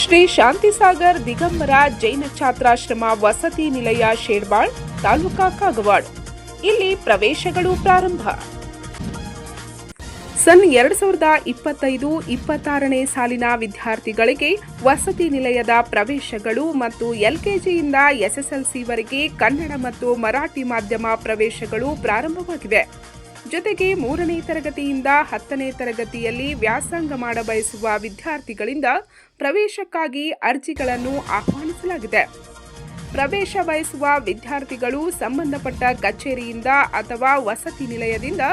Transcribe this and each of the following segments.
ಶ್ರೀ ಶಾಂತಿಸಾಗರ್ ದಿಗಂಬರ ಜೈನ ಛಾತ್ರಾಶ್ರಮ ವಸತಿ ನಿಲಯ ಶೇಡ್ಬಾಳ್ ತಾಲೂಕಾ ಕಾಗವಾಡ್. ಇಲ್ಲಿ ಪ್ರವೇಶಗಳು ಪ್ರಾರಂಭ. ಸನ್ 2025-26ನೇ ಸಾಲಿನ ವಿದ್ಯಾರ್ಥಿಗಳಿಗೆ ವಸತಿ ನಿಲಯದ ಪ್ರವೇಶಗಳು ಮತ್ತು ಎಲ್ಕೆಜಿಯಿಂದ ಎಸ್ಎಸ್ಎಲ್ಸಿವರೆಗೆ ಕನ್ನಡ ಮತ್ತು ಮರಾಠಿ ಮಾಧ್ಯಮ ಪ್ರವೇಶಗಳು ಪ್ರಾರಂಭವಾಗಿವೆ. ಜೊತೆಗೆ 3ನೇ ತರಗತಿಯಿಂದ 10ನೇ ತರಗತಿಯಲ್ಲಿ ವ್ಯಾಸಂಗ ಮಾಡಬಯಸುವ ವಿದ್ಯಾರ್ಥಿಗಳಿಂದ ಪ್ರವೇಶಕ್ಕಾಗಿ ಅರ್ಜಿಗಳನ್ನು ಆಹ್ವಾನಿಸಲಾಗಿದೆ. ಪ್ರವೇಶ ಬಯಸುವ ವಿದ್ಯಾರ್ಥಿಗಳು ಸಂಬಂಧಪಟ್ಟ ಕಚೇರಿಯಿಂದ ಅಥವಾ ವಸತಿ ನಿಲಯದಿಂದ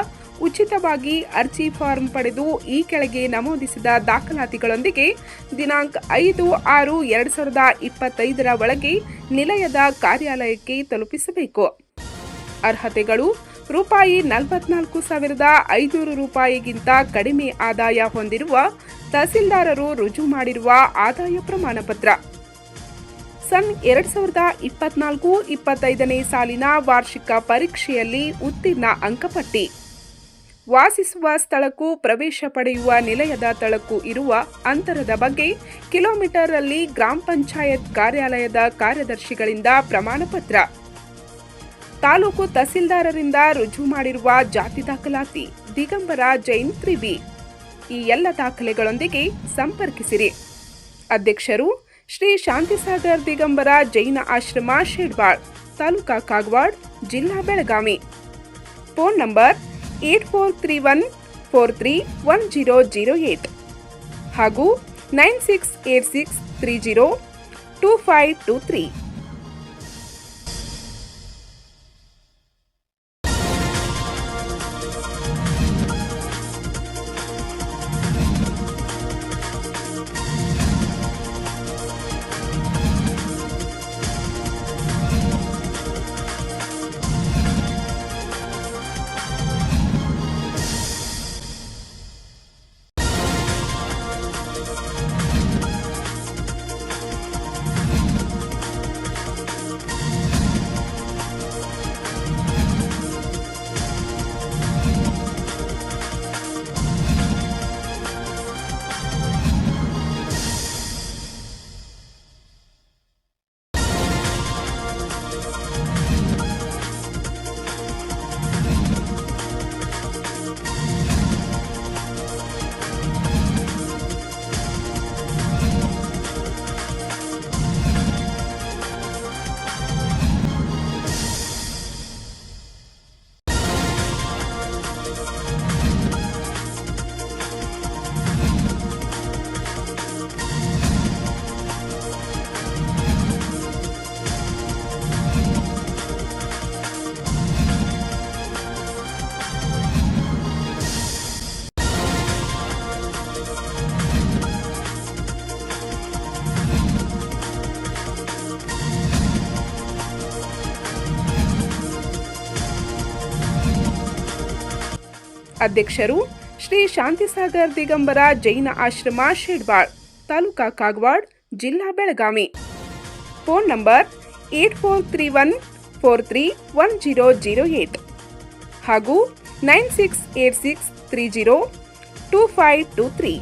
ಉಚಿತವಾಗಿ ಅರ್ಜಿ ಫಾರ್ಮ್ ಪಡೆದು ಈ ಕೆಳಗೆ ನಮೂದಿಸಿದ ದಾಖಲಾತಿಗಳೊಂದಿಗೆ ದಿನಾಂಕ 5/6/2025 ಒಳಗೆ ನಿಲಯದ ಕಾರ್ಯಾಲಯಕ್ಕೆ ತಲುಪಿಸಬೇಕು. ಅರ್ಹತೆಗಳು ₹44,500ಗಿಂತ ಕಡಿಮೆ ಆದಾಯ ಹೊಂದಿರುವ ತಹಸೀಲ್ದಾರರು ರುಜು ಮಾಡಿರುವ ಆದಾಯ ಪ್ರಮಾಣ ಪತ್ರ. ಸನ್ 2024-25ನೇ ಸಾಲಿನ ವಾರ್ಷಿಕ ಪರೀಕ್ಷೆಯಲ್ಲಿ ಉತ್ತೀರ್ಣ ಅಂಕಪಟ್ಟಿ. ವಾಸಿಸುವ ಸ್ಥಳಕ್ಕೂ ಪ್ರವೇಶ ಪಡೆಯುವ ನಿಲಯದ ಸ್ಥಳಕ್ಕೂ ಇರುವ ಅಂತರದ ಬಗ್ಗೆ ಕಿಲೋಮೀಟರ್ನಲ್ಲಿ ಗ್ರಾಮ ಪಂಚಾಯತ್ ಕಾರ್ಯಾಲಯದ ಕಾರ್ಯದರ್ಶಿಗಳಿಂದ ಪ್ರಮಾಣ ಪತ್ರ. ತಾಲೂಕು ತಹಸೀಲ್ದಾರರಿಂದ ರುಜು ಮಾಡಿರುವ ಜಾತಿ ದಾಖಲಾತಿ ದಿಗಂಬರ ಜೈನ್ 3B. ಈ ಎಲ್ಲ ದಾಖಲೆಗಳೊಂದಿಗೆ ಸಂಪರ್ಕಿಸಿರಿ. ಅಧ್ಯಕ್ಷರು ಶ್ರೀ ಶಾಂತಿಸಾಗರ್ ದಿಗಂಬರ ಜೈನ ಆಶ್ರಮ ಶೇಡ್ಬಾಳ್, ತಾಲೂಕಾ ಕಾಗವಾಡ್, ಜಿಲ್ಲಾ ಬೆಳಗಾವಿ. ಫೋನ್ ನಂಬರ್ 8431431008 ಹಾಗೂ 9686302523. ಅಧ್ಯಕ್ಷರು ಶ್ರೀ ಶಾಂತಿಸಾಗರ್ ದಿಗಂಬರ ಜೈನ ಆಶ್ರಮ ಶೇಡ್ಬಾಳ್, ತಾಲೂಕಾ ಕಾಗವಾಡ್, ಜಿಲ್ಲಾ ಬೆಳಗಾವಿ. ಫೋನ್ ನಂಬರ್ 8431431008 ಹಾಗೂ 9686302523.